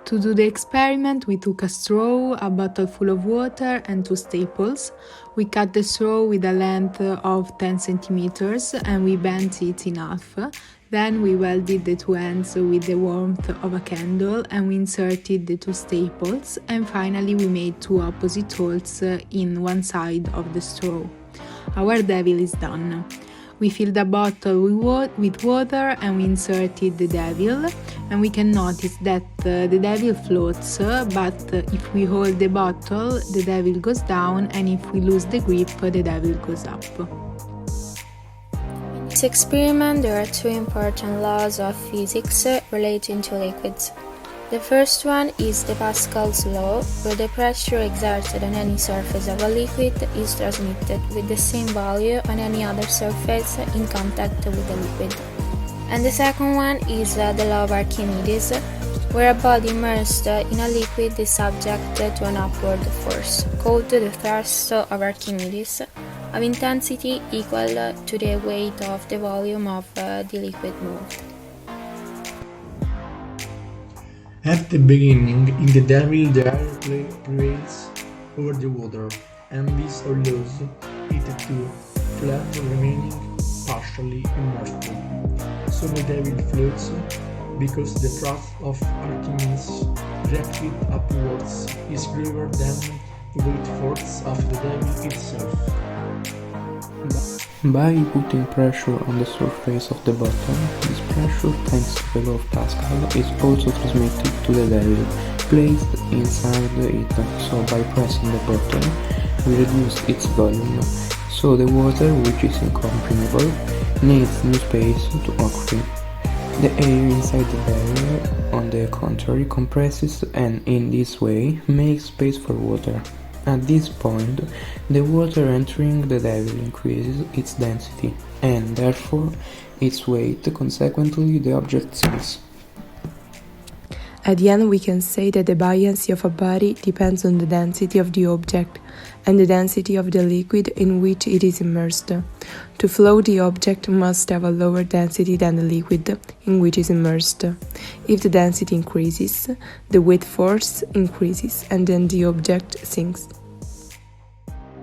To do the experiment, we took a straw, a bottle full of water, and two staples. We cut the straw with a length of 10 centimeters and we bent it in half. Then we welded the two ends with the warmth of a candle and we inserted the two staples, and finally we made two opposite holes in one side of the straw. Our devil is done. We filled the bottle with water and we inserted the devil, and we can notice that the devil floats, but if we hold the bottle, the devil goes down, and if we lose the grip, the devil goes up. In this experiment, there are two important laws of physics relating to liquids. The first one is the Pascal's law, where the pressure exerted on any surface of a liquid is transmitted with the same value on any other surface in contact with the liquid. And the second one is the law of Archimedes, where a body immersed in a liquid is subject to an upward force, called the thrust of Archimedes, of intensity equal to the weight of the volume of the liquid moved. At the beginning, in the devil the air prevails over the water, and this allows it to float, remaining partially immersed. So the devil floats because the thrust of Archimedes directed upwards is greater than the weight force of the devil itself. By putting pressure on the surface of the bottle, this pressure, thanks to the law of Pascal, is also transmitted to the devil placed inside it. So by pressing the bottle, we reduce its volume, so the water, which is incompressible, needs new space to occupy. The air inside the devil, on the contrary, compresses and in this way makes space for water. At this point, the water entering the devil increases its density, and therefore its weight, consequently the object sinks. At the end, we can say that the buoyancy of a body depends on the density of the object and the density of the liquid in which it is immersed. To float, the object must have a lower density than the liquid in which it is immersed. If the density increases, the weight force increases, and then the object sinks.